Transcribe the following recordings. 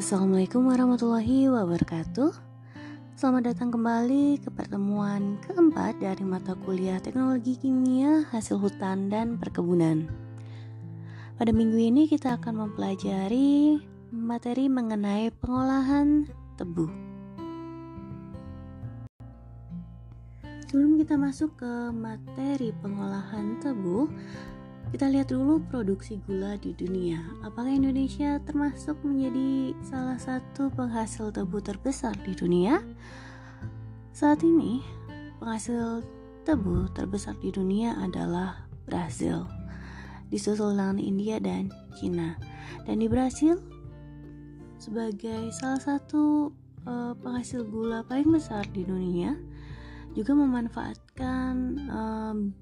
Assalamualaikum warahmatullahi wabarakatuh. Selamat datang kembali ke pertemuan keempat dari mata kuliah Teknologi Kimia Hasil Hutan dan Perkebunan. Pada minggu ini kita akan mempelajari materi mengenai pengolahan tebu. Sebelum kita masuk ke materi pengolahan tebu, kita lihat dulu produksi gula di dunia. Apakah Indonesia termasuk menjadi salah satu penghasil tebu terbesar di dunia? Saat ini, penghasil tebu terbesar di dunia adalah Brasil, disusul dengan India dan Cina. Dan di Brasil, sebagai salah satu penghasil gula paling besar di dunia, juga memanfaatkan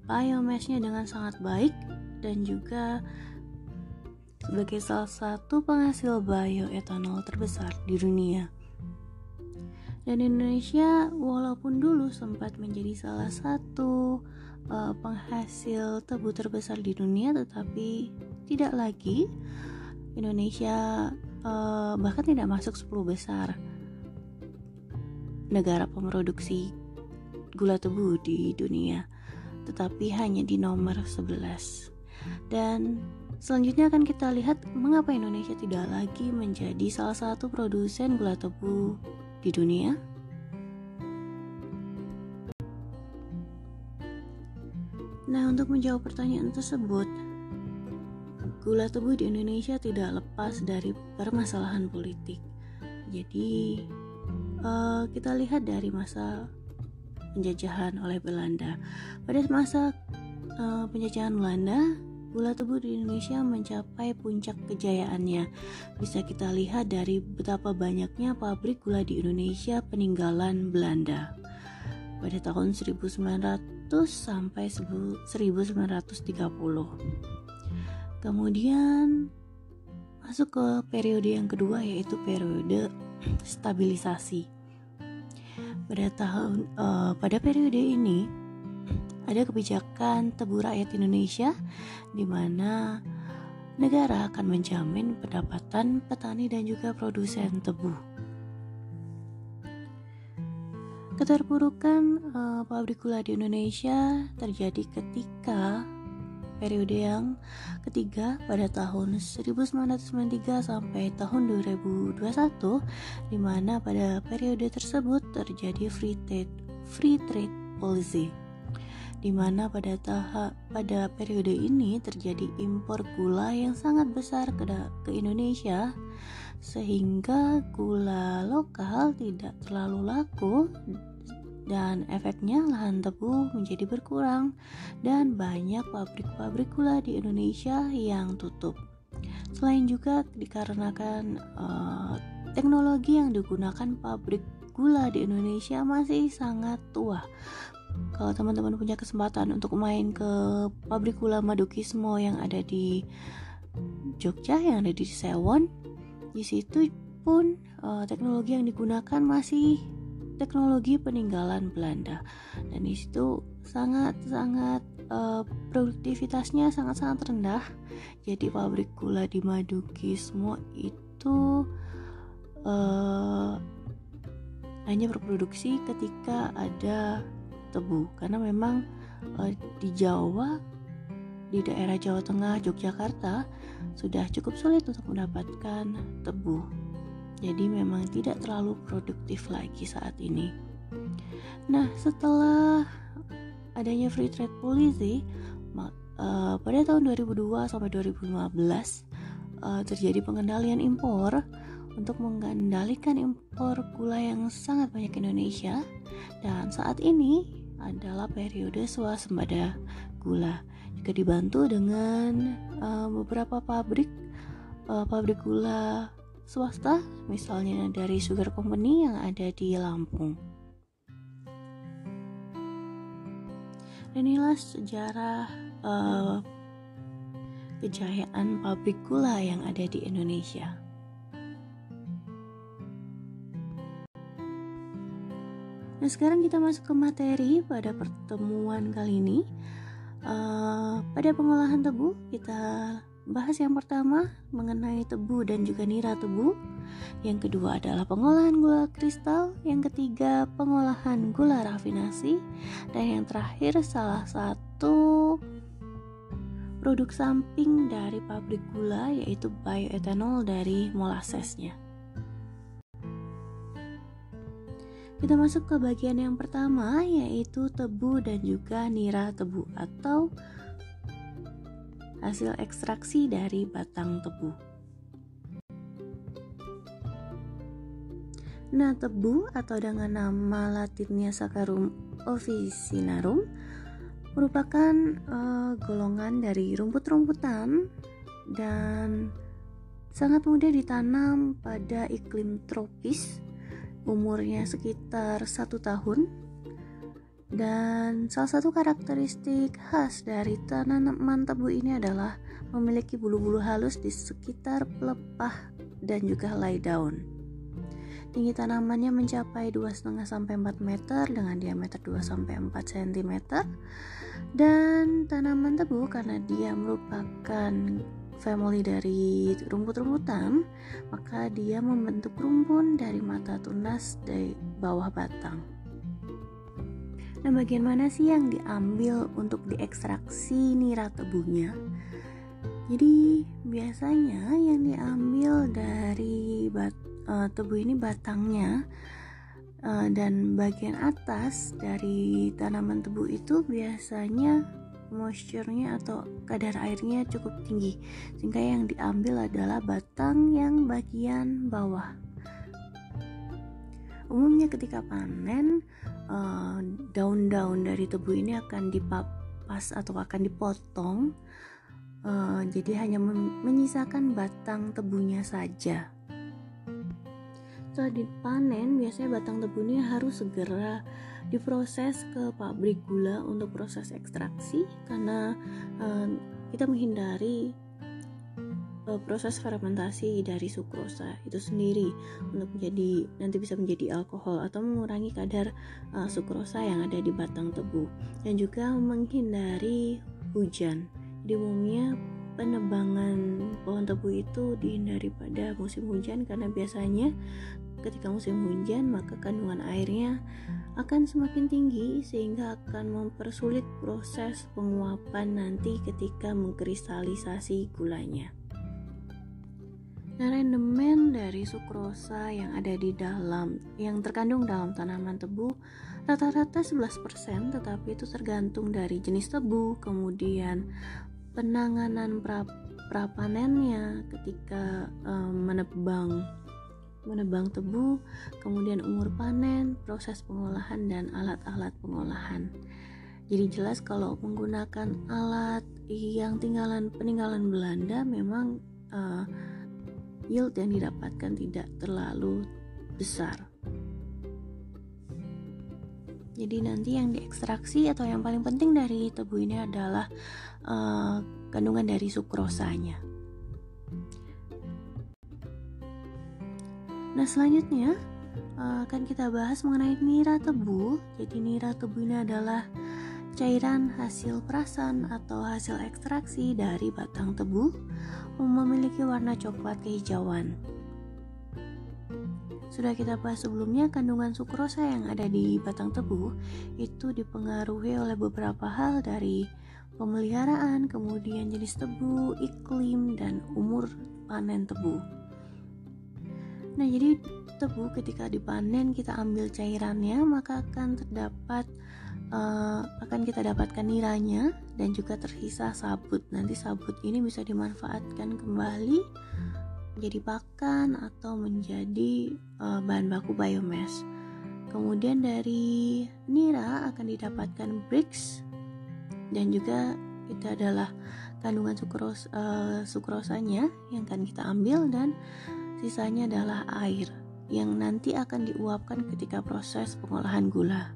biomassnya dengan sangat baik dan juga sebagai salah satu penghasil bioetanol terbesar di dunia. Dan Indonesia walaupun dulu sempat menjadi salah satu penghasil tebu terbesar di dunia, tetapi tidak lagi. Indonesia bahkan tidak masuk 10 besar negara pemroduksi gula tebu di dunia, tetapi hanya di nomor 11. Dan selanjutnya akan kita lihat mengapa Indonesia tidak lagi menjadi salah satu produsen gula tebu di dunia. Nah, untuk menjawab pertanyaan tersebut, gula tebu di Indonesia tidak lepas dari permasalahan politik. Jadi kita lihat dari masa penjajahan oleh Belanda. Pada masa penjajahan Belanda, gula tebu di Indonesia mencapai puncak kejayaannya. Bisa kita lihat dari betapa banyaknya pabrik gula di Indonesia peninggalan Belanda pada tahun 1900 sampai 1930. Kemudian masuk ke periode yang kedua, yaitu periode stabilisasi. Pada periode ini ada kebijakan tebu rakyat Indonesia, di mana negara akan menjamin pendapatan petani dan juga produsen tebu. Keterpurukan pabrik gula di Indonesia terjadi ketika periode yang ketiga pada tahun 1993 sampai tahun 2021, di mana pada periode tersebut terjadi free trade policy, di mana pada periode ini terjadi impor gula yang sangat besar ke Indonesia, sehingga gula lokal tidak terlalu laku. Dan efeknya lahan tebu menjadi berkurang dan banyak pabrik-pabrik gula di Indonesia yang tutup. Selain juga dikarenakan teknologi yang digunakan pabrik gula di Indonesia masih sangat tua. Kalau teman-teman punya kesempatan untuk main ke pabrik gula Madukismo yang ada di Jogja, yang ada di Sewon, di situ pun teknologi yang digunakan masih teknologi peninggalan Belanda, dan di situ sangat-sangat produktivitasnya sangat-sangat rendah. Jadi pabrik gula di Madukismo itu hanya berproduksi ketika ada tebu, karena memang di Jawa, di daerah Jawa Tengah, Yogyakarta sudah cukup sulit untuk mendapatkan tebu. Jadi memang tidak terlalu produktif lagi saat ini. Nah, setelah adanya free trade policy pada tahun 2002 sampai 2015 terjadi pengendalian impor untuk mengendalikan impor gula yang sangat banyak ke Indonesia, dan saat ini adalah periode swasembada gula, juga dibantu dengan beberapa pabrik gula swasta, misalnya dari Sugar Company yang ada di Lampung. Dan inilah sejarah kejayaan pabrik gula yang ada di Indonesia. Nah, sekarang kita masuk ke materi pada pertemuan kali ini. Pada pengolahan tebu kita bahas yang pertama mengenai tebu dan juga nira tebu. Yang kedua adalah pengolahan gula kristal, yang ketiga pengolahan gula rafinasi, dan yang terakhir salah satu produk samping dari pabrik gula yaitu bioetanol dari molasesnya. Kita masuk ke bagian yang pertama, yaitu tebu dan juga nira tebu atau hasil ekstraksi dari batang tebu. Nah, tebu atau dengan nama latinnya Saccharum officinarum merupakan golongan dari rumput-rumputan dan sangat mudah ditanam pada iklim tropis. Umurnya sekitar 1 tahun, dan salah satu karakteristik khas dari tanaman tebu ini adalah memiliki bulu-bulu halus di sekitar pelepah dan juga helai daun. Tinggi tanamannya mencapai 2,5-4 meter dengan diameter 2-4 cm, dan tanaman tebu karena dia merupakan family dari rumput-rumputan, maka dia membentuk rumpun dari mata tunas di bawah batang. Nah, bagian mana sih yang diambil untuk diekstraksi nira tebunya? Jadi biasanya yang diambil dari tebu ini batangnya, dan bagian atas dari tanaman tebu itu biasanya moisture-nya atau kadar airnya cukup tinggi, sehingga yang diambil adalah batang yang bagian bawah. Umumnya ketika panen, daun-daun dari tebu ini akan dipapas atau akan dipotong, jadi hanya menyisakan batang tebunya saja. Setelah dipanen, biasanya batang tebu ini harus segera diproses ke pabrik gula untuk proses ekstraksi, karena kita menghindari proses fermentasi dari sukrosa itu sendiri untuk nanti bisa menjadi alkohol atau mengurangi kadar sukrosa yang ada di batang tebu, dan juga menghindari hujan. Di umumnya penebangan pohon tebu itu dihindari pada musim hujan, karena biasanya ketika musim hujan maka kandungan airnya akan semakin tinggi sehingga akan mempersulit proses penguapan nanti ketika mengkristalisasi gulanya. Nah, rendemen dari sukrosa yang terkandung dalam tanaman tebu rata-rata 11%, tetapi itu tergantung dari jenis tebu, kemudian penanganan prapanennya ketika menebang tebu, kemudian umur panen, proses pengolahan, dan alat-alat pengolahan. Jadi jelas kalau menggunakan alat yang peninggalan Belanda, memang yield yang didapatkan tidak terlalu besar. Jadi nanti yang diekstraksi atau yang paling penting dari tebu ini adalah kandungan dari sukrosanya. Nah, selanjutnya akan kita bahas mengenai nira tebu. Jadi nira tebu ini adalah cairan hasil perasan atau hasil ekstraksi dari batang tebu, memiliki warna coklat kehijauan. Sudah kita bahas sebelumnya, kandungan sukrosa yang ada di batang tebu itu dipengaruhi oleh beberapa hal, dari pemeliharaan, kemudian jenis tebu, iklim, dan umur panen tebu. Nah, jadi tebu ketika dipanen kita ambil cairannya, maka akan kita dapatkan niranya dan juga tersisa sabut. Nanti sabut ini bisa dimanfaatkan kembali menjadi pakan atau menjadi bahan baku biomass. Kemudian dari nira akan didapatkan brix, dan juga itu adalah kandungan sukrosanya yang akan kita ambil, dan sisanya adalah air yang nanti akan diuapkan ketika proses pengolahan gula.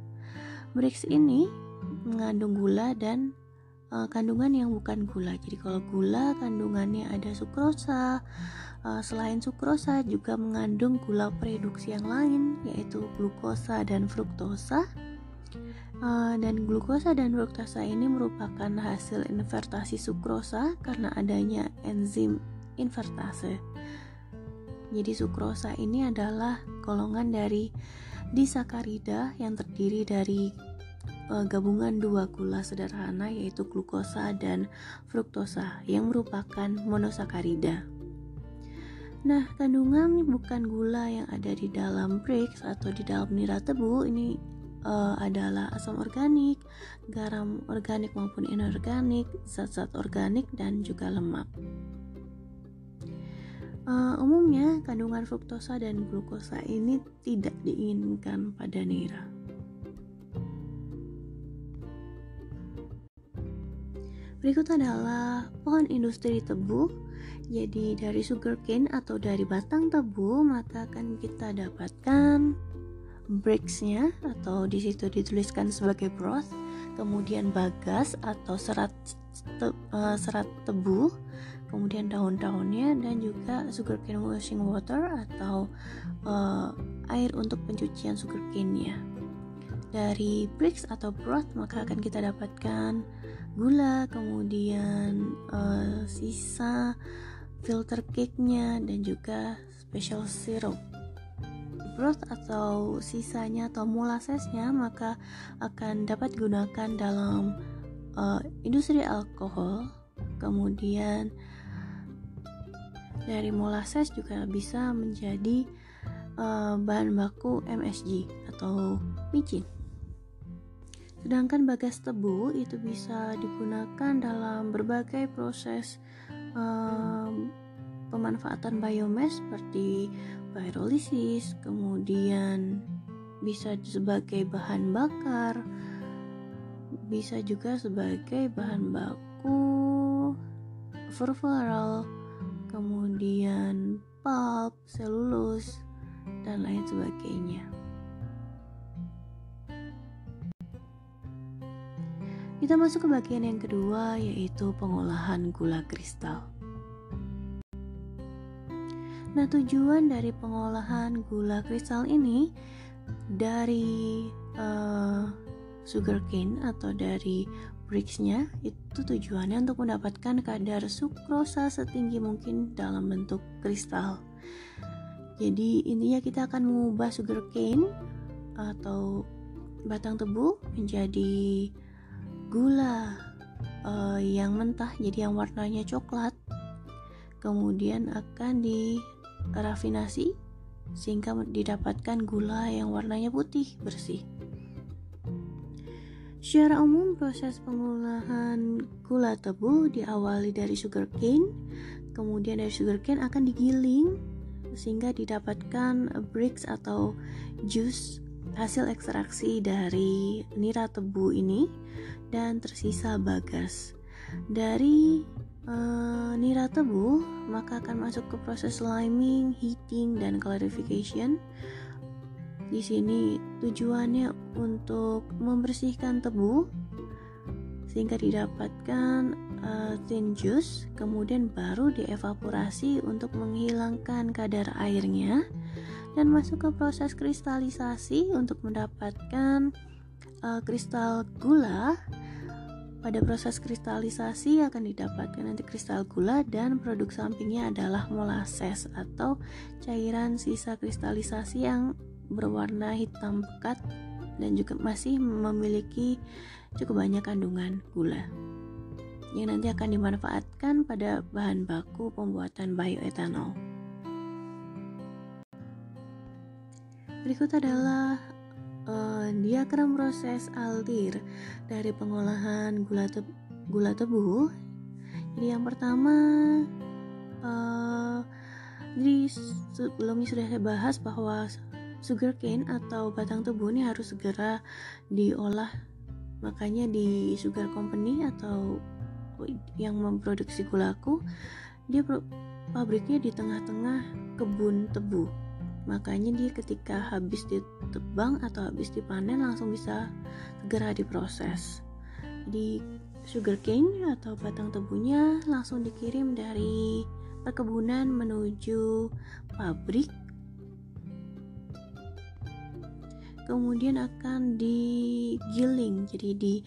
Brix ini mengandung gula dan kandungan yang bukan gula. Jadi kalau gula kandungannya ada sukrosa, selain sukrosa juga mengandung gula produksi yang lain, yaitu glukosa dan fruktosa. Dan glukosa dan fruktosa ini merupakan hasil invertasi sukrosa karena adanya enzim invertase. Jadi sukrosa ini adalah golongan dari disakarida yang terdiri dari gabungan dua gula sederhana, yaitu glukosa dan fruktosa yang merupakan monosakarida. Nah, kandungan bukan gula yang ada di dalam Brix atau di dalam nira tebu ini adalah asam organik, garam organik maupun inorganik, zat-zat organik, dan juga lemak. Umumnya kandungan fruktosa dan glukosa ini tidak diinginkan pada nira. Berikut adalah pohon industri tebu. Jadi dari sugarcane atau dari batang tebu, maka akan kita dapatkan Brix-nya atau di situ dituliskan sebagai broth, kemudian bagas atau serat tebu, kemudian daun-daunnya, dan juga sugarcane washing water atau air untuk pencucian sugarcane-nya. Dari Brix atau broth maka akan kita dapatkan gula, kemudian sisa filter cake-nya, dan juga special syrup. Broth atau sisanya atau molasesnya maka akan dapat digunakan dalam industri alkohol. Kemudian dari molases juga bisa menjadi bahan baku MSG atau micin. Sedangkan bagas tebu itu bisa digunakan dalam berbagai proses pemanfaatan biomass seperti pyrolysis, kemudian bisa sebagai bahan bakar, bisa juga sebagai bahan baku furfural, kemudian pulp, selulus, dan lain sebagainya. Kita masuk ke bagian yang kedua, yaitu pengolahan gula kristal. Nah, tujuan dari pengolahan gula kristal ini dari sugarcane atau dari Brix-nya itu tujuannya untuk mendapatkan kadar sukrosa setinggi mungkin dalam bentuk kristal. Jadi intinya kita akan mengubah sugarcane atau batang tebu menjadi gula yang mentah, jadi yang warnanya coklat, kemudian akan dirafinasi sehingga didapatkan gula yang warnanya putih bersih. Secara umum proses pengolahan gula tebu diawali dari sugarcane, kemudian dari sugarcane akan digiling sehingga didapatkan Brix atau jus hasil ekstraksi dari nira tebu ini, dan tersisa bagas. Dari nira tebu maka akan masuk ke proses liming, heating, dan clarification. Di sini tujuannya untuk membersihkan tebu sehingga didapatkan thin juice, kemudian baru dievaporasi untuk menghilangkan kadar airnya, dan masuk ke proses kristalisasi untuk mendapatkan kristal gula. Pada proses kristalisasi akan didapatkan nanti kristal gula, dan produk sampingnya adalah molases atau cairan sisa kristalisasi yang berwarna hitam pekat dan juga masih memiliki cukup banyak kandungan gula yang nanti akan dimanfaatkan pada bahan baku pembuatan bioetanol. Berikut adalah diagram proses aldir dari pengolahan gula tebu. Jadi yang pertama, jadi sebelumnya sudah saya bahas bahwa sugarcane atau batang tebu ini harus segera diolah, makanya di sugar company atau yang memproduksi gulaku, dia pabriknya di tengah-tengah kebun tebu. Makanya dia ketika habis ditebang atau habis dipanen langsung bisa segera diproses. Di sugarcane atau batang tebunya langsung dikirim dari perkebunan menuju pabrik, kemudian akan digiling, jadi di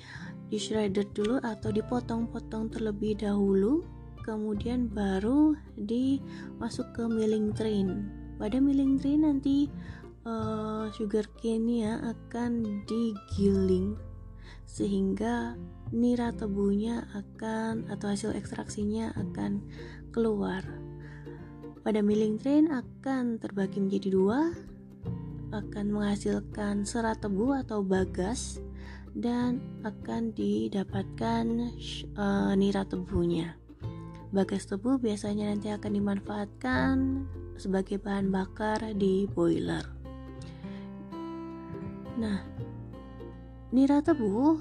shredder dulu atau dipotong-potong terlebih dahulu, kemudian baru dimasuk ke milling train. Pada milling train nanti sugarcane-nya akan digiling sehingga nira tebunya atau hasil ekstraksinya akan keluar. Pada milling train akan terbagi menjadi dua, akan menghasilkan serat tebu atau bagas, dan akan didapatkan nira tebunya. Bagas tebu biasanya nanti akan dimanfaatkan sebagai bahan bakar di boiler. Nah, nira tebu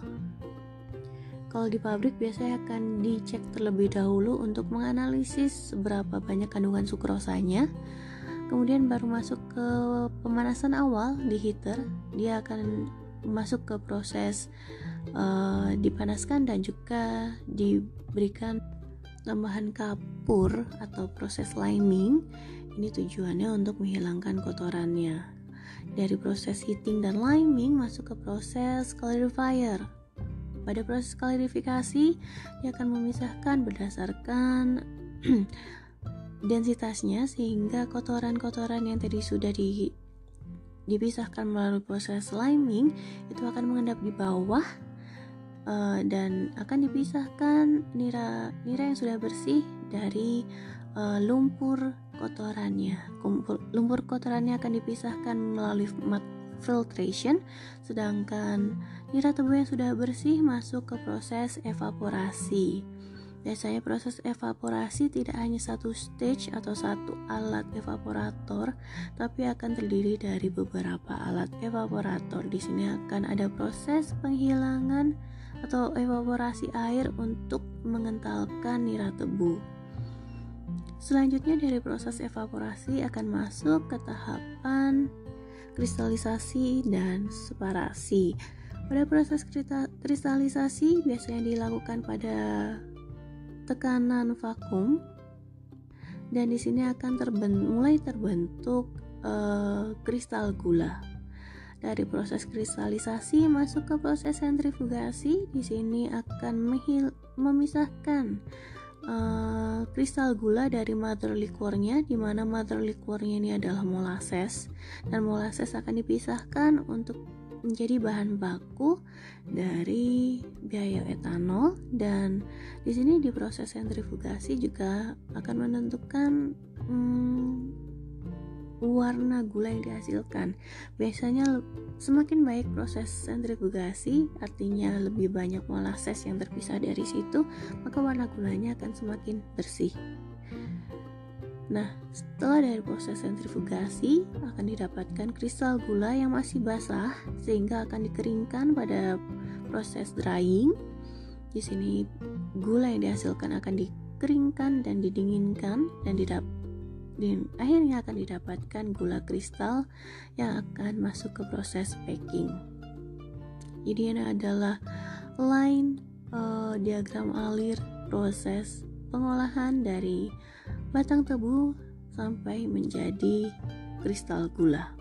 kalau di pabrik biasanya akan dicek terlebih dahulu untuk menganalisis seberapa banyak kandungan sukrosanya. Kemudian baru masuk ke pemanasan awal di heater. Dia akan masuk ke proses dipanaskan dan juga diberikan tambahan kapur atau proses liming. Ini tujuannya untuk menghilangkan kotorannya. Dari proses heating dan liming masuk ke proses clarifier. Pada proses klarifikasi dia akan memisahkan berdasarkan densitasnya, sehingga kotoran-kotoran yang tadi sudah dipisahkan melalui proses liming itu akan mengendap di bawah dan akan dipisahkan nira yang sudah bersih dari lumpur kotorannya. Lumpur kotorannya akan dipisahkan melalui filtration, sedangkan nira tebu yang sudah bersih masuk ke proses evaporasi. Biasanya proses evaporasi tidak hanya satu stage atau satu alat evaporator, tapi akan terdiri dari beberapa alat evaporator. Di sini akan ada proses penghilangan atau evaporasi air untuk mengentalkan nira tebu. Selanjutnya dari proses evaporasi akan masuk ke tahapan kristalisasi dan separasi. Pada proses kristalisasi biasanya dilakukan pada tekanan vakum, dan di sini akan mulai terbentuk kristal gula. Dari proses kristalisasi masuk ke proses sentrifugasi. Di sini akan memisahkan kristal gula dari mother liquornya, di mana mother liquornya ini adalah molasses, dan molasses akan dipisahkan untuk menjadi bahan baku dari bioetanol. Dan di sini di proses sentrifugasi juga akan menentukan warna gula yang dihasilkan. Biasanya semakin baik proses sentrifugasi, artinya lebih banyak molasses yang terpisah dari situ, maka warna gulanya akan semakin bersih. Nah, setelah dari proses sentrifugasi akan didapatkan kristal gula yang masih basah, sehingga akan dikeringkan pada proses drying. Di sini gula yang dihasilkan akan dikeringkan dan didinginkan, dan akhirnya akan didapatkan gula kristal yang akan masuk ke proses packing. Jadi ini adalah line diagram alir proses pengolahan dari batang tebu sampai menjadi kristal gula.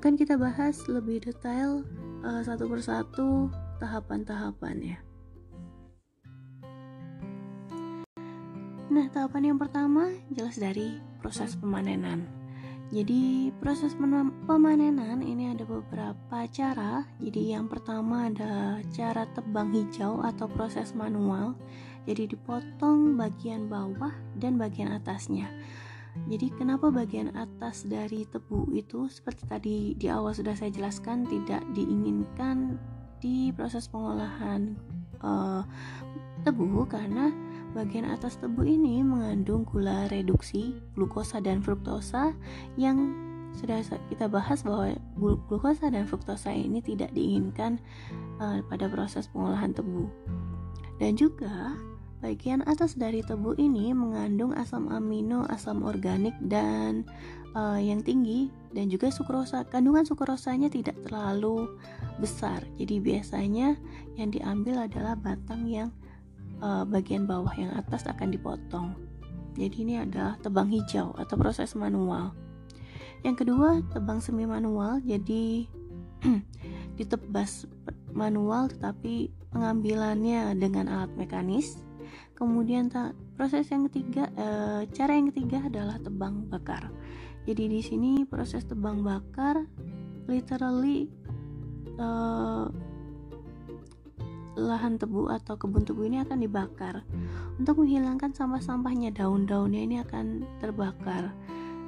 Akan kita bahas lebih detail satu persatu tahapan-tahapannya. Nah, tahapan yang pertama jelas dari proses pemanenan. Jadi proses pemanenan ini ada beberapa cara. Jadi yang pertama ada cara tebang hijau atau proses manual. Jadi dipotong bagian bawah dan bagian atasnya. Jadi kenapa bagian atas dari tebu itu seperti tadi di awal sudah saya jelaskan tidak diinginkan di proses pengolahan tebu, karena bagian atas tebu ini mengandung gula reduksi, glukosa dan fruktosa, yang sudah kita bahas bahwa glukosa dan fruktosa ini tidak diinginkan pada proses pengolahan tebu. Dan juga bagian atas dari tebu ini mengandung asam amino, asam organik dan yang tinggi, dan juga sukrosa. Kandungan sukrosanya tidak terlalu besar. Jadi biasanya yang diambil adalah batang yang bagian bawah, yang atas akan dipotong. Jadi ini adalah tebang hijau atau proses manual. Yang kedua, tebang semi manual. Jadi ditebas manual tetapi pengambilannya dengan alat mekanis. Kemudian proses yang ketiga, cara yang ketiga adalah tebang bakar. Jadi di sini proses tebang bakar literally lahan tebu atau kebun tebu ini akan dibakar untuk menghilangkan sampah-sampahnya. Daun-daunnya ini akan terbakar.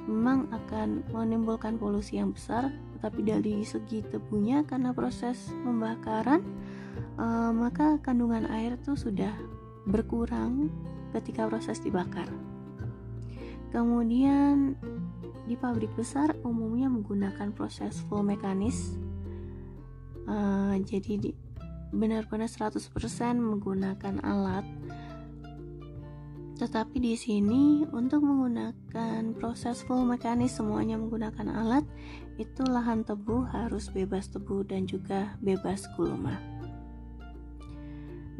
Memang akan menimbulkan polusi yang besar, tetapi dari segi tebunya karena proses pembakaran maka kandungan air itu sudah berkurang ketika proses dibakar. Kemudian di pabrik besar umumnya menggunakan proses full mekanis, jadi benar-benar 100% menggunakan alat. Tetapi di sini untuk menggunakan proses full mekanis semuanya menggunakan alat, itu lahan tebu harus bebas tebu dan juga bebas gulma.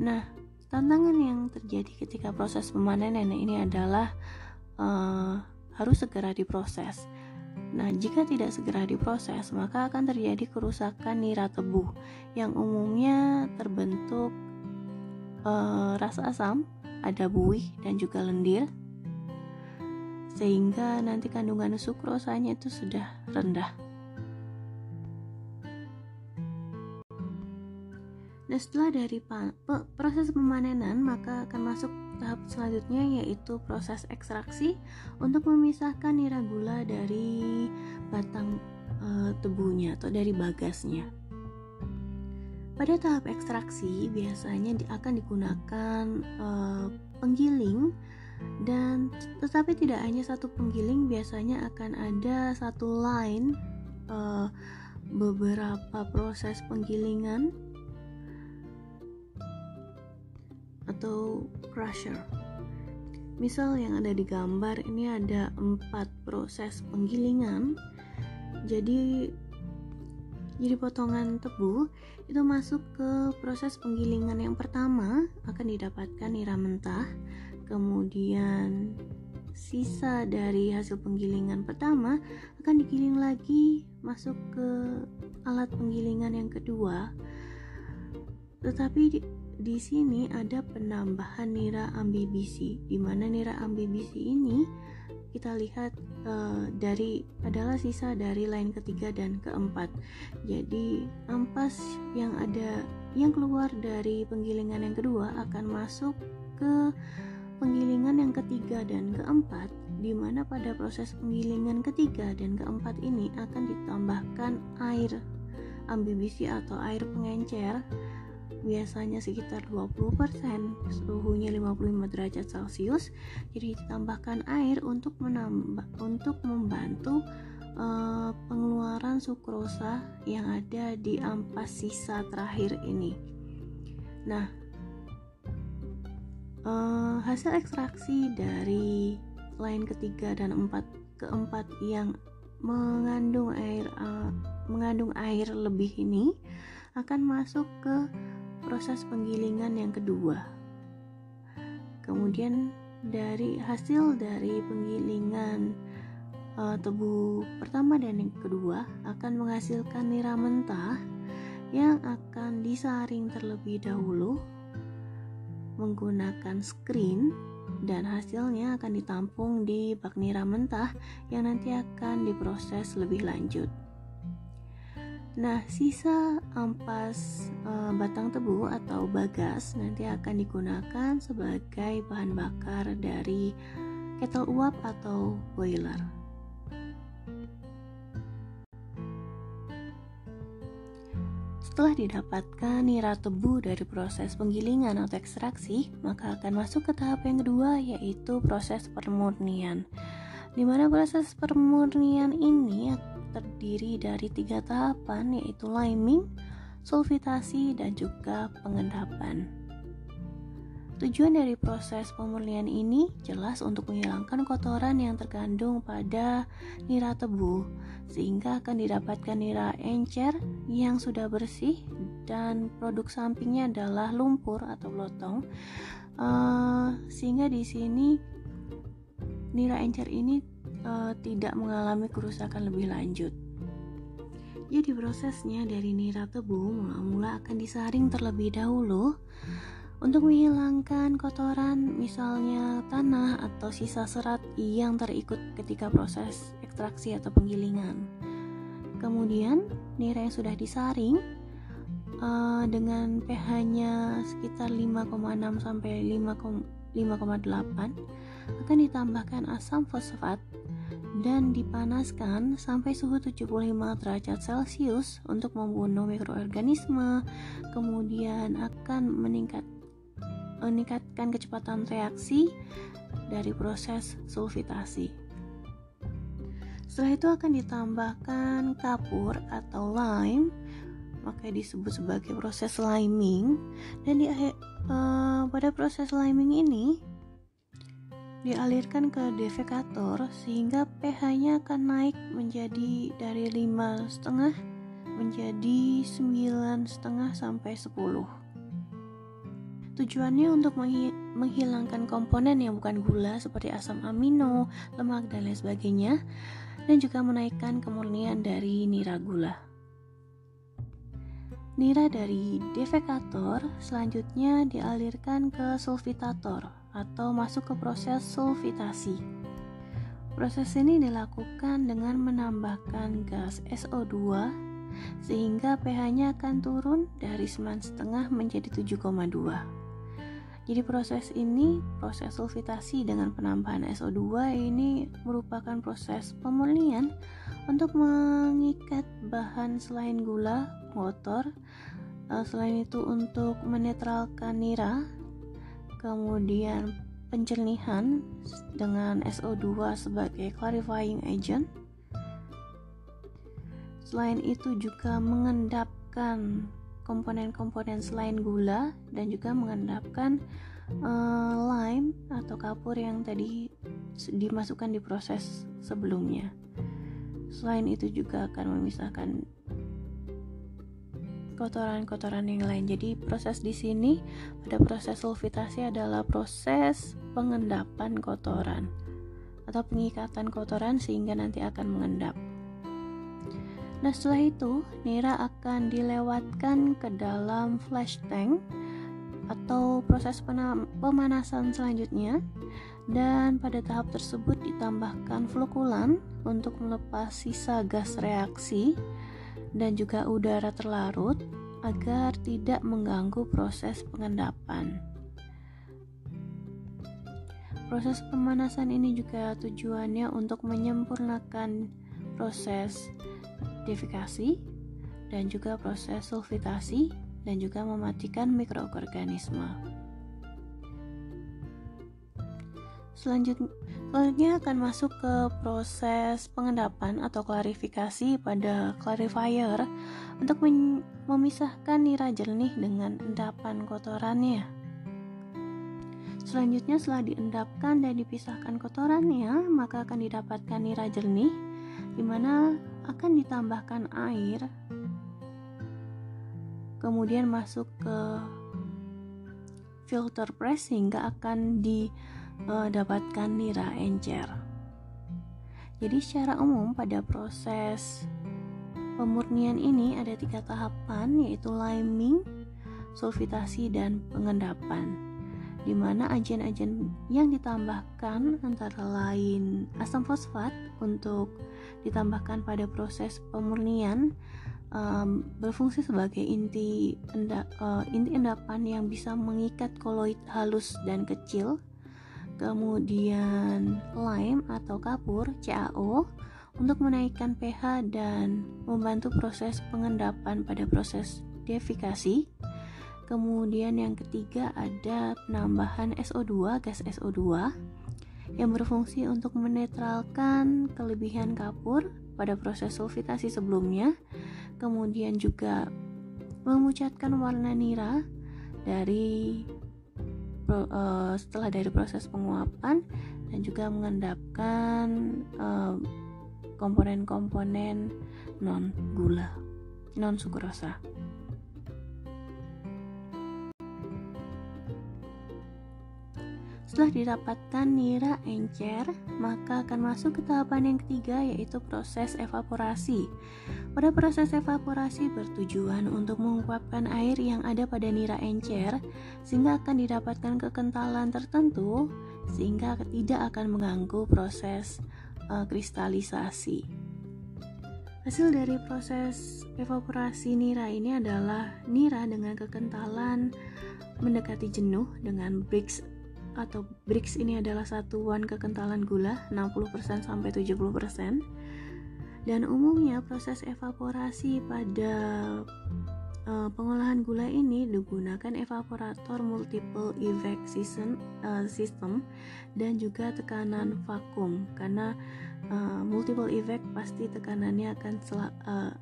Nah, tantangan yang terjadi ketika proses pemanenan ini adalah harus segera diproses. Nah, jika tidak segera diproses, maka akan terjadi kerusakan nira tebu yang umumnya terbentuk rasa asam, ada buih dan juga lendir, sehingga nanti kandungan sukrosanya itu sudah rendah. Nah, setelah dari proses pemanenan, maka akan masuk tahap selanjutnya, yaitu proses ekstraksi untuk memisahkan nira gula dari batang tebunya atau dari bagasnya. Pada tahap ekstraksi biasanya akan digunakan penggiling, dan tetapi tidak hanya satu penggiling, biasanya akan ada satu line beberapa proses penggilingan atau crusher. Misal yang ada di gambar ini ada 4 proses penggilingan. Jadi potongan tebu itu masuk ke proses penggilingan yang pertama, akan didapatkan nira mentah. Kemudian sisa dari hasil penggilingan pertama akan digiling lagi masuk ke alat penggilingan yang kedua. Tetapi di sini ada penambahan nira ambibisi, di mana nira ambibisi ini kita lihat adalah sisa dari line ketiga dan keempat. Jadi ampas yang keluar dari penggilingan yang kedua akan masuk ke penggilingan yang ketiga dan keempat, di mana pada proses penggilingan ketiga dan keempat ini akan ditambahkan air ambibisi atau air pengencer, biasanya sekitar 20%, suhunya 55 derajat Celcius. Jadi ditambahkan air untuk membantu pengeluaran sukrosa yang ada di ampas sisa terakhir ini. Nah, hasil ekstraksi dari line ketiga dan keempat yang mengandung air lebih ini akan masuk ke proses penggilingan yang kedua. Kemudian dari hasil dari penggilingan tebu pertama dan yang kedua akan menghasilkan nira mentah yang akan disaring terlebih dahulu menggunakan screen, dan hasilnya akan ditampung di bak nira mentah yang nanti akan diproses lebih lanjut. Nah, sisa ampas batang tebu atau bagas nanti akan digunakan sebagai bahan bakar dari kettle uap atau boiler. Setelah didapatkan nira tebu dari proses penggilingan atau ekstraksi, maka akan masuk ke tahap yang kedua, yaitu proses pemurnian. Di mana proses pemurnian ini terdiri dari 3 tahapan, yaitu liming, sulfitasi, dan juga pengendapan. Tujuan dari proses pemurnian ini jelas untuk menghilangkan kotoran yang terkandung pada nira tebu, sehingga akan didapatkan nira encer yang sudah bersih dan produk sampingnya adalah lumpur atau lotong, sehingga di sini nira encer ini tidak mengalami kerusakan lebih lanjut. Jadi prosesnya dari nira tebu mula-mula akan disaring terlebih dahulu Untuk menghilangkan kotoran, misalnya tanah atau sisa serat yang terikut ketika proses ekstraksi atau penggilingan. Kemudian, nira yang sudah disaring dengan pH-nya sekitar 5,6 sampai 5,8 akan ditambahkan asam fosfat dan dipanaskan sampai suhu 75 derajat Celcius untuk membunuh mikroorganisme. Kemudian akan meningkatkan kecepatan reaksi dari proses sulfitasi. Setelah itu akan ditambahkan kapur atau lime, maka disebut sebagai proses liming. Dan pada proses liming ini dialirkan ke defekator sehingga pH-nya akan naik menjadi dari 5,5 menjadi 9,5 sampai 10. Tujuannya untuk menghilangkan komponen yang bukan gula seperti asam amino, lemak, dan lain sebagainya, dan juga menaikkan kemurnian dari nira gula. Nira dari defekator selanjutnya dialirkan ke sulfitator atau masuk ke proses sulfitasi. Proses ini dilakukan dengan menambahkan gas SO2 sehingga pH-nya akan turun dari 9,5 menjadi 7,2. Jadi proses sulfitasi dengan penambahan SO2 ini merupakan proses pemurnian untuk mengikat bahan selain gula, kotor. Selain itu untuk menetralkan nira, kemudian pencernihan dengan SO2 sebagai clarifying agent. Selain itu juga mengendapkan komponen-komponen selain gula dan juga mengendapkan lime atau kapur yang tadi dimasukkan di proses sebelumnya. Selain itu juga akan memisahkan kotoran-kotoran yang lain. Jadi proses di sini pada proses sulfitasi adalah proses pengendapan kotoran atau pengikatan kotoran sehingga nanti akan mengendap. Nah, setelah itu nira akan dilewatkan ke dalam flash tank atau proses pemanasan selanjutnya, dan pada tahap tersebut ditambahkan flokulan untuk melepas sisa gas reaksi dan juga udara terlarut agar tidak mengganggu proses pengendapan. Proses pemanasan ini juga tujuannya untuk menyempurnakan proses defikasi dan juga proses sulfitasi dan juga mematikan mikroorganisme. Selanjutnya akan masuk ke proses pengendapan atau klarifikasi pada clarifier untuk memisahkan nira jernih dengan endapan kotorannya. Selanjutnya setelah diendapkan dan dipisahkan kotorannya, maka akan didapatkan nira jernih di mana akan ditambahkan air, kemudian masuk ke filter press sehingga akan didapatkan nira encer. Jadi secara umum pada proses pemurnian ini ada 3 tahapan, yaitu liming, sulfitasi, dan pengendapan, di mana agen-agen yang ditambahkan antara lain asam fosfat untuk ditambahkan pada proses pemurnian berfungsi sebagai inti endapan yang bisa mengikat koloid halus dan kecil. Kemudian lime atau kapur CaO untuk menaikkan pH dan membantu proses pengendapan pada proses defikasi. Kemudian yang ketiga ada penambahan SO2, gas SO2 yang berfungsi untuk menetralkan kelebihan kapur pada proses sulfitasi sebelumnya, kemudian juga memucatkan warna nira setelah dari proses penguapan, dan juga mengendapkan komponen-komponen non sukrosa. Setelah didapatkan nira encer, maka akan masuk ke tahapan yang ketiga, yaitu proses evaporasi. Pada proses evaporasi bertujuan untuk menguapkan air yang ada pada nira encer sehingga akan didapatkan kekentalan tertentu sehingga tidak akan mengganggu proses kristalisasi. Hasil dari proses evaporasi nira ini adalah nira dengan kekentalan mendekati jenuh dengan Brix atau Brix ini adalah satuan kekentalan gula 60% sampai 70%. Dan umumnya proses evaporasi pada pengolahan gula ini digunakan evaporator multiple effect system dan juga tekanan vakum, karena multiple effect pasti tekanannya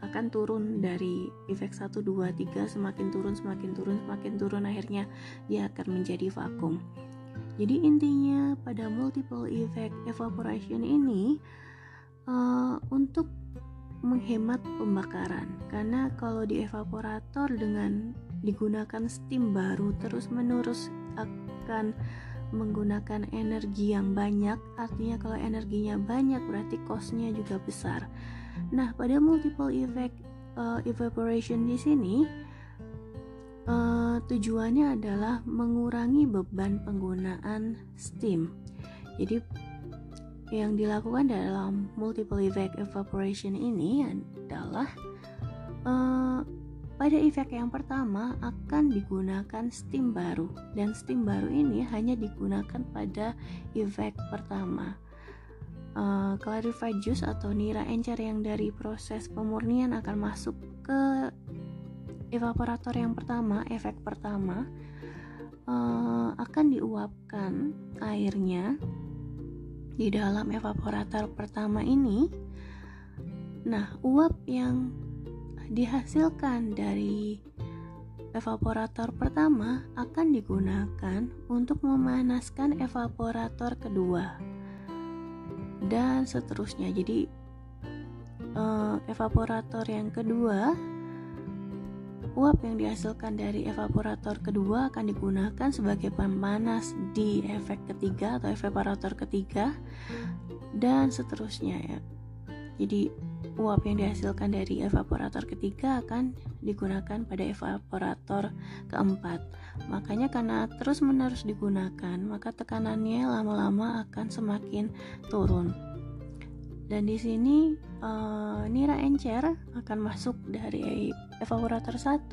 akan turun dari effect 1, 2, 3 semakin turun akhirnya dia akan menjadi vakum. Jadi intinya pada multiple effect evaporation ini untuk menghemat pembakaran, karena kalau di evaporator dengan digunakan steam baru terus-menerus akan menggunakan energi yang banyak. Artinya kalau energinya banyak berarti cost-nya juga besar. Nah, pada multiple effect evaporation di sini tujuannya adalah mengurangi beban penggunaan steam. Jadi yang dilakukan dalam multiple effect evaporation ini adalah pada efek yang pertama akan digunakan steam baru, dan steam baru ini hanya digunakan pada efek pertama. Clarified juice atau nira encer yang dari proses pemurnian akan masuk ke evaporator yang pertama, efek pertama, akan diuapkan airnya di dalam evaporator pertama ini. Nah, uap yang dihasilkan dari evaporator pertama akan digunakan untuk memanaskan evaporator kedua dan seterusnya. Jadi evaporator yang kedua, uap yang dihasilkan dari evaporator kedua akan digunakan sebagai pemanas di efek ketiga atau evaporator ketiga dan seterusnya ya. Jadi uap yang dihasilkan dari evaporator ketiga akan digunakan pada evaporator keempat. Makanya karena terus-menerus digunakan, maka tekanannya lama-lama akan semakin turun. Dan di sini nira encer akan masuk dari evaporator 1,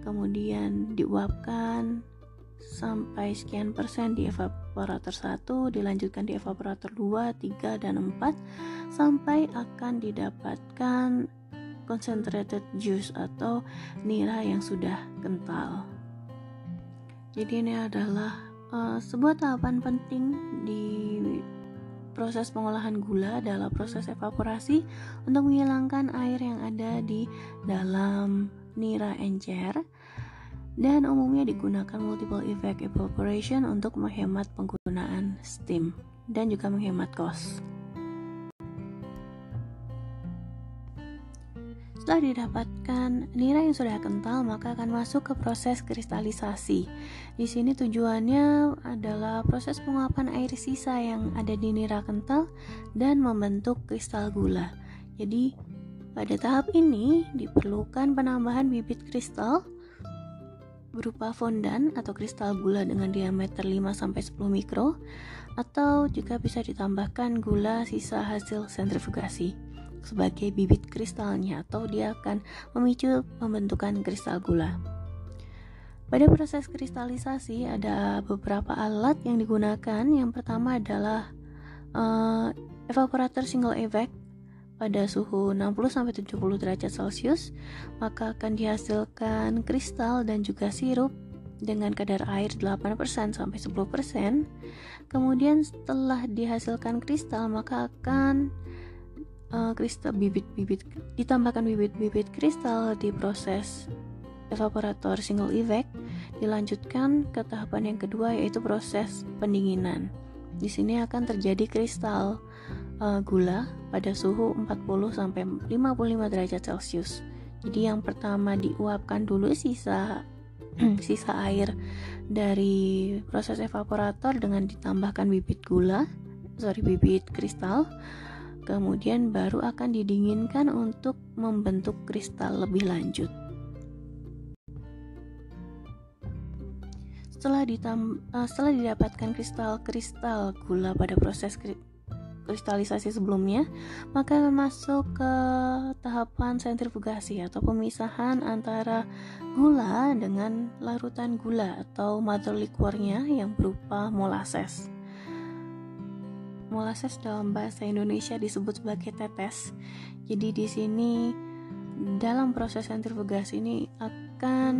kemudian diuapkan sampai sekian persen di evaporator 1, dilanjutkan di evaporator 2, 3, dan 4 sampai akan didapatkan concentrated juice atau nira yang sudah kental. Jadi ini adalah sebuah tahapan penting di proses pengolahan gula adalah proses evaporasi untuk menghilangkan air yang ada di dalam nira encer, dan umumnya digunakan multiple effect evaporation untuk menghemat penggunaan steam dan juga menghemat cost. Setelah didapatkan nira yang sudah kental, maka akan masuk ke proses kristalisasi. Di sini tujuannya adalah proses penguapan air sisa yang ada di nira kental dan membentuk kristal gula. Jadi pada tahap ini diperlukan penambahan bibit kristal berupa fondan atau kristal gula dengan diameter 5-10 mikro, atau juga bisa ditambahkan gula sisa hasil sentrifugasi sebagai bibit kristalnya, atau dia akan memicu pembentukan kristal gula. Pada proses kristalisasi ada beberapa alat yang digunakan. Yang pertama adalah evaporator single effect pada suhu 60-70 derajat Celcius, maka akan dihasilkan kristal dan juga sirup dengan kadar air 8%-10%. Kemudian setelah dihasilkan kristal, maka akan ditambahkan bibit-bibit kristal di proses evaporator single effect. Dilanjutkan ke tahapan yang kedua, yaitu proses pendinginan. Di sini akan terjadi kristal gula pada suhu 40-55 derajat Celcius. Jadi yang pertama diuapkan dulu sisa sisa air dari proses evaporator dengan ditambahkan bibit kristal, kemudian baru akan didinginkan untuk membentuk kristal lebih lanjut. Setelah didapatkan kristal gula pada proses kristalisasi sebelumnya, maka masuk ke tahapan sentrifugasi atau pemisahan antara gula dengan larutan gula atau mother liquornya yang berupa molasses. Molasses dalam bahasa Indonesia disebut sebagai tetes. Jadi di sini dalam proses sentrifugasi ini akan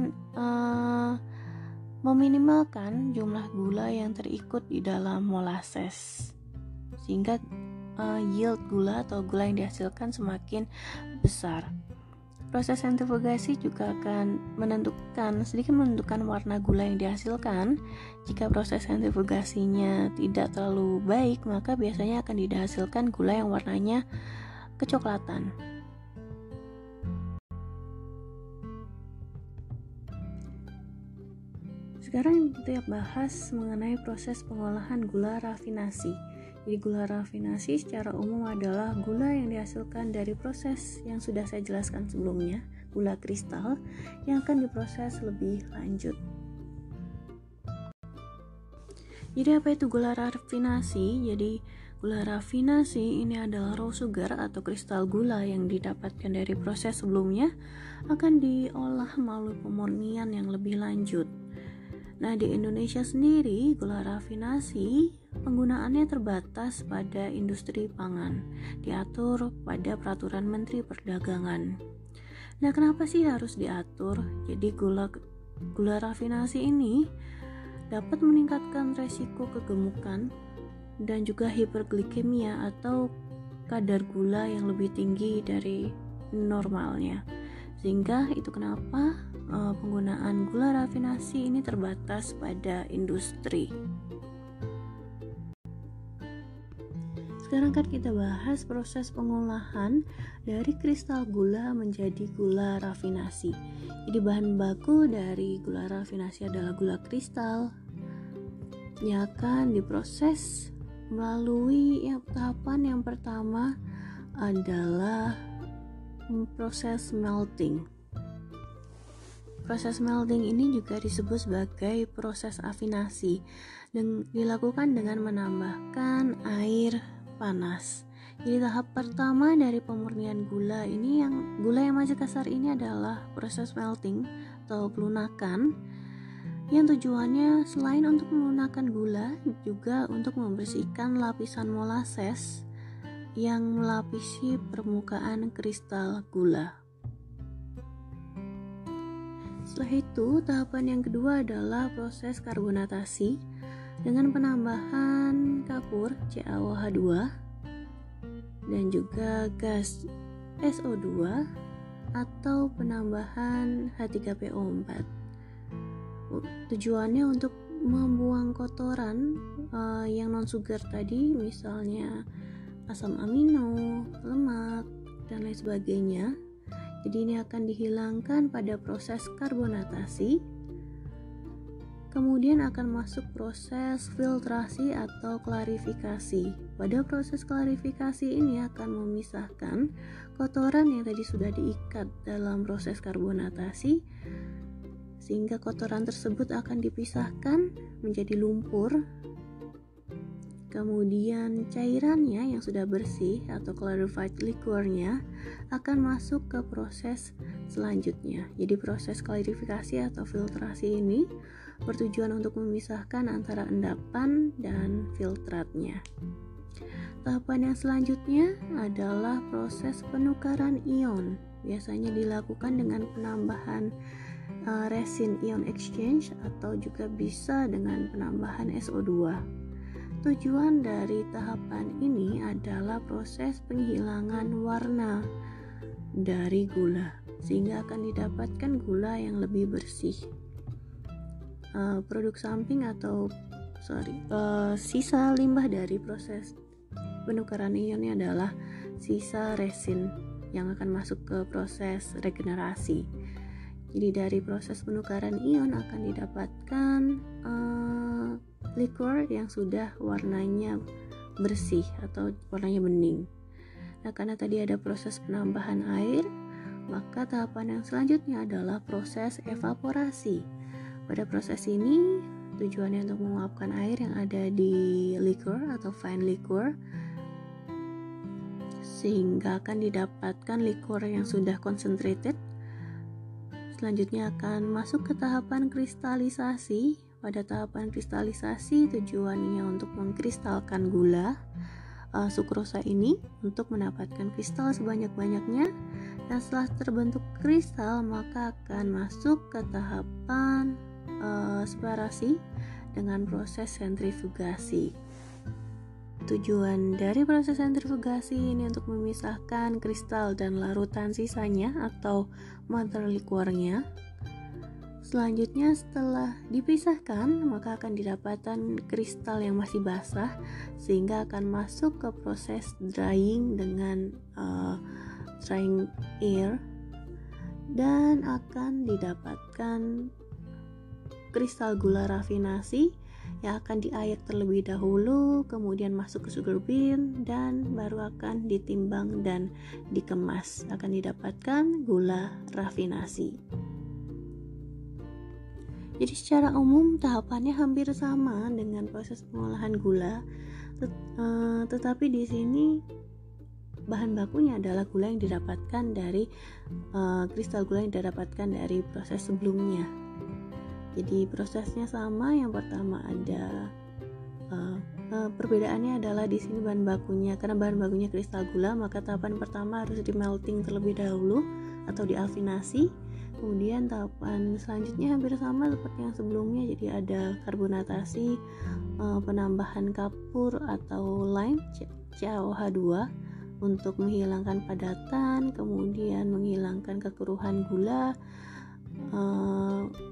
meminimalkan jumlah gula yang terikut di dalam molasses, sehingga yield gula atau gula yang dihasilkan semakin besar. Proses sentrifugasi juga akan sedikit menentukan warna gula yang dihasilkan. Jika proses sentrifugasinya tidak terlalu baik, maka biasanya akan dihasilkan gula yang warnanya kecoklatan. Sekarang kita bahas mengenai proses pengolahan gula rafinasi. Jadi gula rafinasi secara umum adalah gula yang dihasilkan dari proses yang sudah saya jelaskan sebelumnya, gula kristal, yang akan diproses lebih lanjut. Jadi apa itu gula rafinasi? Jadi gula rafinasi ini adalah raw sugar atau kristal gula yang didapatkan dari proses sebelumnya, akan diolah melalui pemurnian yang lebih lanjut. Nah, di Indonesia sendiri, gula rafinasi penggunaannya terbatas pada industri pangan, diatur pada Peraturan Menteri Perdagangan. Nah, kenapa sih harus diatur? Jadi gula rafinasi ini dapat meningkatkan resiko kegemukan dan juga hiperglikemia atau kadar gula yang lebih tinggi dari normalnya. Sehingga itu kenapa penggunaan gula rafinasi ini terbatas pada industri. Sekarang kan kita bahas proses pengolahan dari kristal gula menjadi gula rafinasi. Jadi bahan baku dari gula rafinasi adalah gula kristal yang akan diproses melalui tahapan yang pertama adalah proses melting. Proses melting ini juga disebut sebagai proses afinasi dan dilakukan dengan menambahkan air panas. Jadi tahap pertama dari pemurnian gula yang masih kasar ini adalah proses melting atau pelunakan, yang tujuannya selain untuk melunakkan gula juga untuk membersihkan lapisan molasses yang melapisi permukaan kristal gula. Setelah itu, tahapan yang kedua adalah proses karbonatasi dengan penambahan kapur CaOH2 dan juga gas SO2 atau penambahan H3PO4. Tujuannya untuk membuang kotoran yang non-sugar tadi, misalnya asam amino, lemak, dan lain sebagainya. Jadi ini akan dihilangkan pada proses karbonatasi. Kemudian akan masuk proses filtrasi atau klarifikasi. Pada proses klarifikasi ini akan memisahkan kotoran yang tadi sudah diikat dalam proses karbonatasi, sehingga kotoran tersebut akan dipisahkan menjadi lumpur. Kemudian cairannya yang sudah bersih atau clarified liquornya akan masuk ke proses selanjutnya. Jadi proses klarifikasi atau filtrasi ini bertujuan untuk memisahkan antara endapan dan filtratnya. Tahapan yang selanjutnya adalah proses penukaran ion. Biasanya dilakukan dengan penambahan resin ion exchange atau juga bisa dengan penambahan SO2. Tujuan dari tahapan ini adalah proses penghilangan warna dari gula, sehingga akan didapatkan gula yang lebih bersih. Produk samping atau sisa limbah dari proses penukaran ion ini adalah sisa resin yang akan masuk ke proses regenerasi. Jadi dari proses penukaran ion akan didapatkan liquor yang sudah warnanya bersih atau warnanya bening. Nah, karena tadi ada proses penambahan air, maka tahapan yang selanjutnya adalah proses evaporasi. Pada proses ini tujuannya untuk menguapkan air yang ada di liquor atau fine liquor, sehingga akan didapatkan liquor yang sudah concentrated. Selanjutnya akan masuk ke tahapan kristalisasi. Pada tahapan kristalisasi tujuannya untuk mengkristalkan gula sukrosa ini untuk mendapatkan kristal sebanyak-banyaknya. Dan setelah terbentuk kristal, maka akan masuk ke tahapan separasi dengan proses sentrifugasi. Tujuan dari proses sentrifugasi ini untuk memisahkan kristal dan larutan sisanya atau mother liquornya. Selanjutnya setelah dipisahkan, maka akan didapatkan kristal yang masih basah, sehingga akan masuk ke proses drying dengan drying air, dan akan didapatkan kristal gula rafinasi yang akan diayak terlebih dahulu, kemudian masuk ke sugar bean, dan baru akan ditimbang dan dikemas. Akan didapatkan gula rafinasi. Jadi secara umum tahapannya hampir sama dengan proses pengolahan gula, tetapi di sini bahan bakunya adalah gula yang didapatkan dari kristal gula yang didapatkan dari proses sebelumnya. Jadi prosesnya sama. Yang pertama ada perbedaannya adalah di sini bahan bakunya, karena bahan bakunya kristal gula, maka tahapan pertama harus di melting terlebih dahulu atau dialfinasi. Kemudian tahapan selanjutnya hampir sama seperti yang sebelumnya, jadi ada karbonatasi, penambahan kapur atau lime CaOH2 untuk menghilangkan padatan, kemudian menghilangkan kekeruhan gula,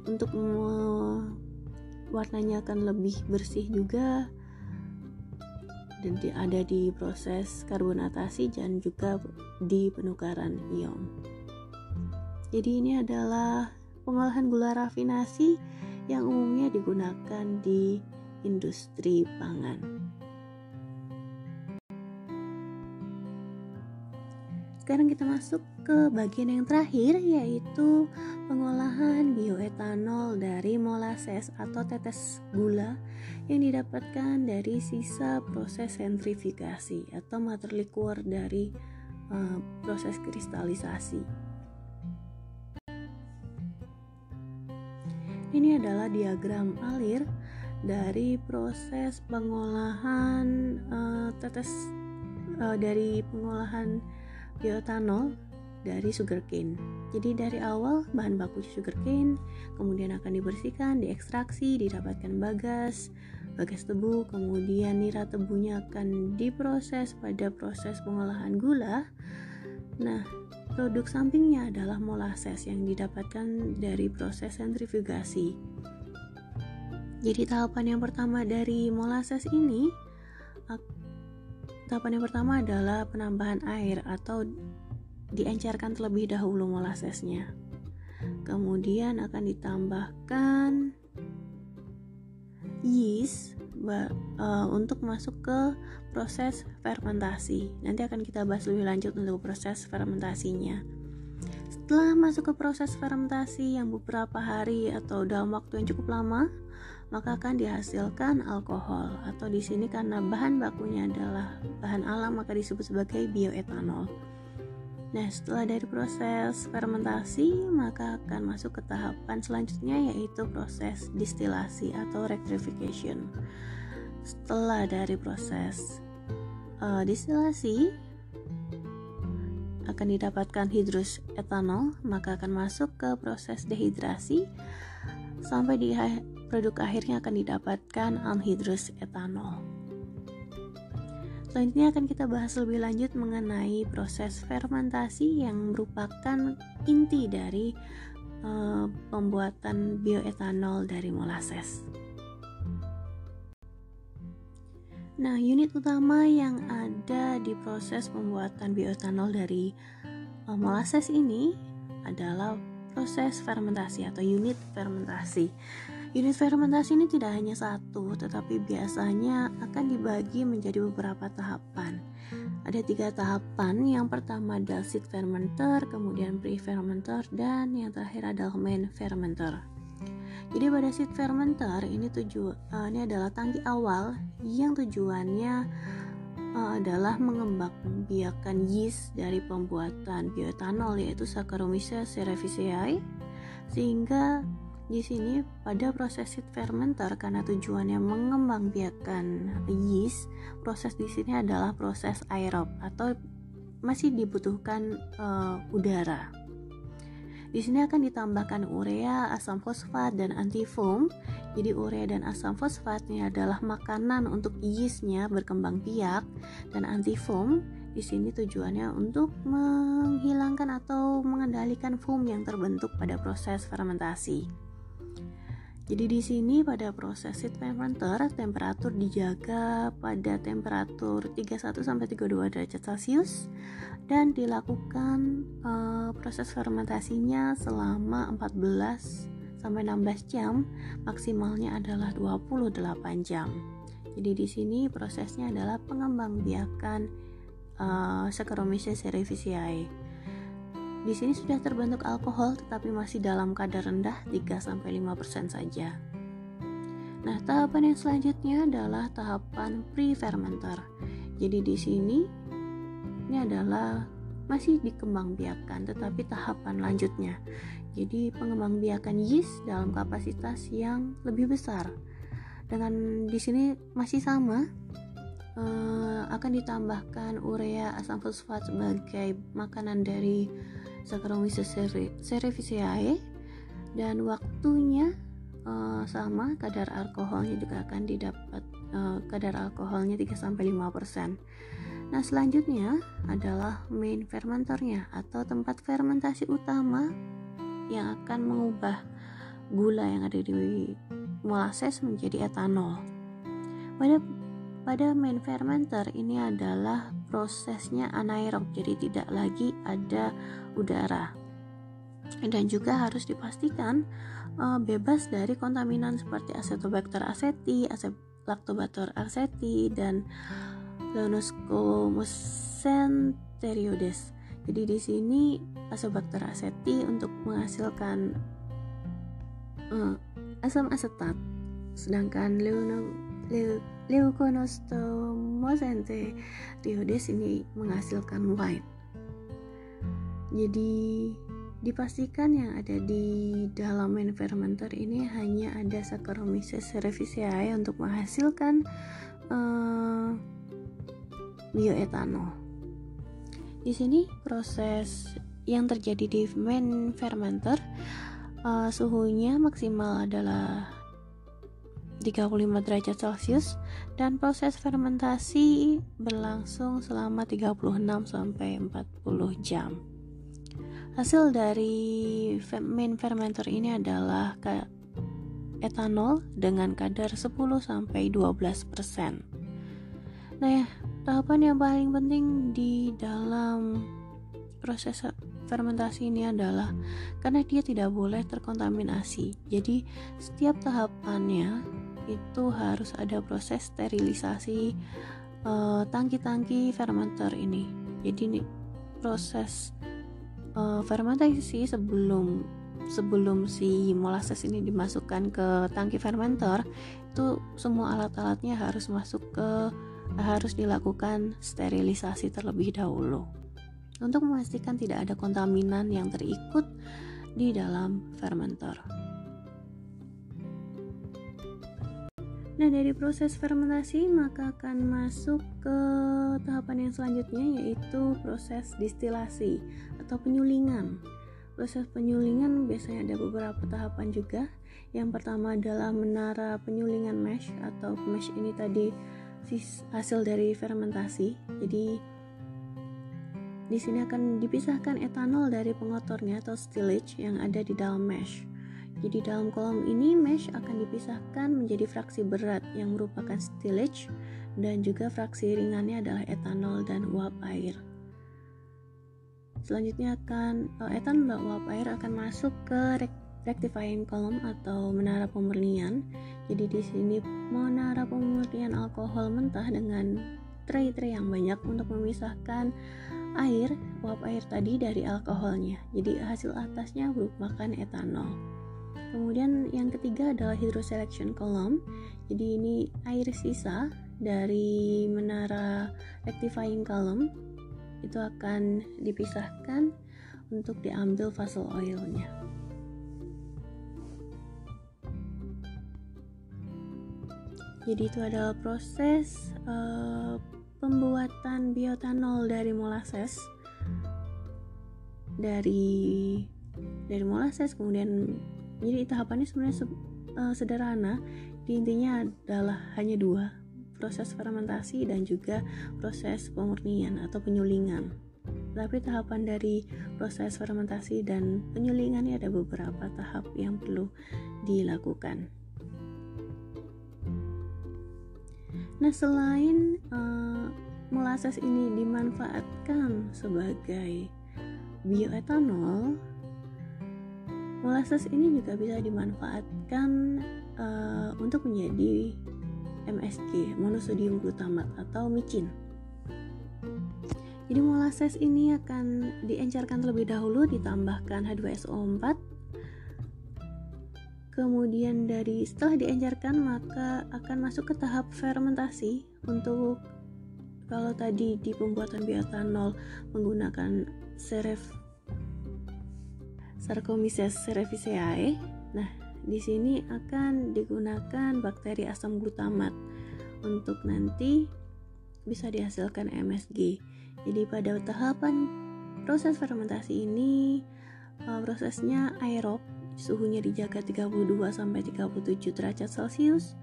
untuk warnanya akan lebih bersih juga, dan ada di proses karbonatasi dan juga di penukaran ion. Jadi ini adalah pengolahan gula rafinasi yang umumnya digunakan di industri pangan. Sekarang kita masuk ke bagian yang terakhir, yaitu pengolahan bioetanol dari molasses atau tetes gula yang didapatkan dari sisa proses sentrifugasi atau mother liquor dari proses kristalisasi. Ini adalah diagram alir dari proses pengolahan dari pengolahan bioetanol dari sugarcane. Jadi dari awal bahan baku sugarcane, kemudian akan dibersihkan, diekstraksi, didapatkan bagas tebu, kemudian nira tebunya akan diproses pada proses pengolahan gula. Nah, produk sampingnya adalah molasses yang didapatkan dari proses sentrifugasi. Jadi tahapan yang pertama dari molasses ini, tahapan yang pertama adalah penambahan air atau diencerkan terlebih dahulu molassesnya. Kemudian akan ditambahkan yeast untuk masuk ke proses fermentasi. Nanti akan kita bahas lebih lanjut untuk proses fermentasinya. Setelah masuk ke proses fermentasi yang beberapa hari atau dalam waktu yang cukup lama, maka akan dihasilkan alkohol, atau di sini karena bahan bakunya adalah bahan alam maka disebut sebagai bioetanol. Nah, setelah dari proses fermentasi, maka akan masuk ke tahapan selanjutnya, yaitu proses distilasi atau rectification. Setelah dari proses distilasi akan didapatkan hidrus etanol, maka akan masuk ke proses dehidrasi sampai di produk akhirnya akan didapatkan anhidrous etanol. Selanjutnya akan kita bahas lebih lanjut mengenai proses fermentasi yang merupakan inti dari pembuatan bioetanol dari molasses. Nah, unit utama yang ada di proses pembuatan bioetanol dari molasses ini adalah proses fermentasi atau unit fermentasi. Unit fermentasi ini tidak hanya satu, tetapi biasanya akan dibagi menjadi beberapa tahapan. Ada 3 tahapan. Yang pertama adalah seed fermenter, kemudian pre-fermenter, dan yang terakhir adalah main fermenter. Jadi pada seed fermenter ini adalah tangki awal yang tujuannya adalah mengembangbiakan yeast dari pembuatan bioetanol, yaitu Saccharomyces cerevisiae. Sehingga di sini pada proses seed fermenter, karena tujuannya mengembangbiakan yeast, proses di sini adalah proses aerob atau masih dibutuhkan udara. Di sini akan ditambahkan urea, asam fosfat, dan antifoam. Jadi urea dan asam fosfat ini adalah makanan untuk yeastnya berkembang biak, dan antifoam di sini tujuannya untuk menghilangkan atau mengendalikan foam yang terbentuk pada proses fermentasi. Jadi di sini pada proses seed fermenter temperatur dijaga pada temperatur 31 sampai 32 derajat Celcius dan dilakukan proses fermentasinya selama 14 sampai 16 jam, maksimalnya adalah 28 jam. Jadi di sini prosesnya adalah pengembangbiakan Saccharomyces cerevisiae. Di sini sudah terbentuk alkohol tetapi masih dalam kadar rendah 3-5% saja. Nah, tahapan yang selanjutnya adalah tahapan pre-fermenter. Jadi di sini ini adalah masih dikembangbiakan tetapi tahapan lanjutnya. Jadi pengembangbiakan yeast dalam kapasitas yang lebih besar. Dengan di sini masih sama, akan ditambahkan urea, asam fosfat sebagai makanan dari Saccharomyces cerevisiae, dan waktunya sama, kadar alkoholnya juga akan didapat kadar alkoholnya 3-5%. Nah, selanjutnya adalah main fermenternya atau tempat fermentasi utama yang akan mengubah gula yang ada di molasses menjadi etanol. Pada main fermenter ini adalah prosesnya anaerob, jadi tidak lagi ada udara, dan juga harus dipastikan bebas dari kontaminan seperti Acetobacter aceti, Lactobacter aceti, dan Leonocomus centerioides. Jadi di sini Acetobacter aceti untuk menghasilkan asam asetat, sedangkan Leuconostomus centerioides ini menghasilkan wine. Jadi dipastikan yang ada di dalam main fermenter ini hanya ada Saccharomyces cerevisiae untuk menghasilkan bioetanol. Di sini proses yang terjadi di main fermenter, suhunya maksimal adalah 35 derajat Celcius dan proses fermentasi berlangsung selama 36 sampai 40 jam. Hasil dari main fermenter ini adalah etanol dengan kadar 10 sampai 12%. Nah, ya, tahapan yang paling penting di dalam proses fermentasi ini adalah karena dia tidak boleh terkontaminasi. Jadi setiap tahapannya itu harus ada proses sterilisasi tangki-tangki fermenter ini. Jadi ini proses fermentasi sebelum si molasses ini dimasukkan ke tangki fermenter, itu semua alat-alatnya harus dilakukan sterilisasi terlebih dahulu untuk memastikan tidak ada kontaminan yang terikut di dalam fermenter. Nah, dari proses fermentasi maka akan masuk ke tahapan yang selanjutnya, yaitu proses distilasi atau penyulingan. Proses penyulingan biasanya ada beberapa tahapan juga. Yang pertama adalah menara penyulingan mash, atau mash ini tadi hasil dari fermentasi. Jadi di sini akan dipisahkan etanol dari pengotornya atau stillage yang ada di dalam mash. Jadi dalam kolom ini mash akan dipisahkan menjadi fraksi berat yang merupakan stillage, dan juga fraksi ringannya adalah etanol dan uap air. Selanjutnya etanol uap air akan masuk ke rectifying column atau menara pemurnian. Jadi di sini menara pemurnian alkohol mentah dengan tray-tray yang banyak untuk memisahkan uap air tadi dari alkoholnya. Jadi hasil atasnya merupakan etanol. Kemudian yang ketiga adalah hydroselection column. Jadi ini air sisa dari menara rectifying column itu akan dipisahkan untuk diambil fossil oilnya. Jadi itu adalah proses pembuatan bioetanol dari molasses. Dari molasses kemudian, jadi tahapannya sebenarnya sederhana. Intinya adalah hanya dua, proses fermentasi dan juga proses pemurnian atau penyulingan. Tapi tahapan dari proses fermentasi dan penyulingan ini ada beberapa tahap yang perlu dilakukan. Nah, selain molasses ini dimanfaatkan sebagai bioetanol, molasses ini juga bisa dimanfaatkan untuk menjadi MSG, monosodium glutamat atau micin. Jadi molasses ini akan diencerkan terlebih dahulu, ditambahkan H2SO4. Kemudian setelah diencerkan maka akan masuk ke tahap fermentasi. Untuk kalau tadi di pembuatan bioetanol menggunakan Saccharomyces cerevisiae, nah di sini akan digunakan bakteri asam glutamat untuk nanti bisa dihasilkan MSG. Jadi pada tahapan proses fermentasi ini prosesnya aerob, suhunya dijaga 32 sampai 37 derajat Celcius.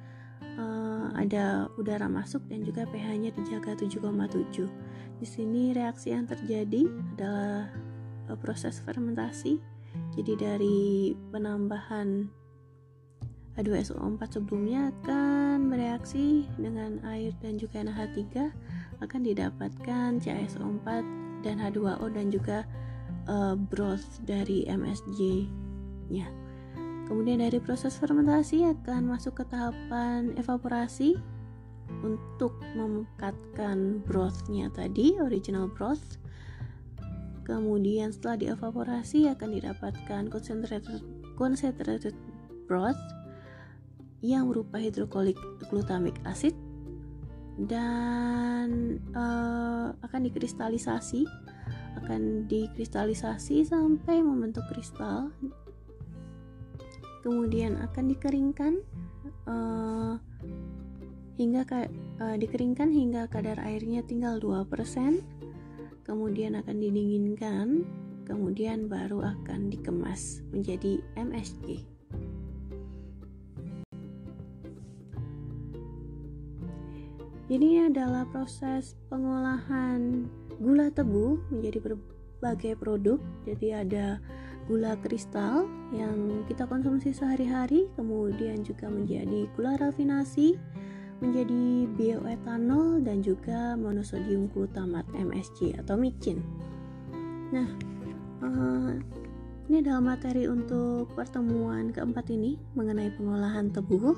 Ada udara masuk dan juga pH-nya dijaga 7,7. Di sini reaksi yang terjadi adalah proses fermentasi. Jadi dari penambahan H2SO4 sebelumnya akan bereaksi dengan air dan juga NH3, akan didapatkan CaSO4 dan H2O dan juga broth dari MSG-nya. Kemudian dari proses fermentasi akan masuk ke tahapan evaporasi untuk memekatkan broth-nya tadi, original broth. Kemudian setelah dievaporasi akan didapatkan concentrated broth yang berupa hidroklorik glutamic acid dan akan dikristalisasi sampai membentuk kristal. Kemudian akan dikeringkan hingga kadar airnya tinggal 2%. Kemudian akan didinginkan, kemudian baru akan dikemas menjadi MSG. Jadi ini adalah proses pengolahan gula tebu menjadi berbagai produk. Jadi ada gula kristal yang kita konsumsi sehari-hari, kemudian juga menjadi gula rafinasi, menjadi bioetanol dan juga monosodium glutamat MSG atau micin. Nah, ini adalah materi untuk pertemuan keempat ini mengenai pengolahan tebu.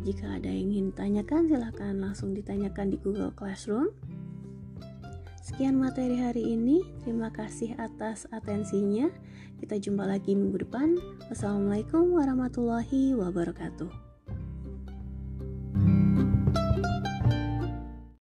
Jika ada yang ingin ditanyakan, silahkan langsung ditanyakan di Google Classroom. Sekian materi hari ini. Terima kasih atas atensinya. Kita jumpa lagi minggu depan. Wassalamualaikum warahmatullahi wabarakatuh.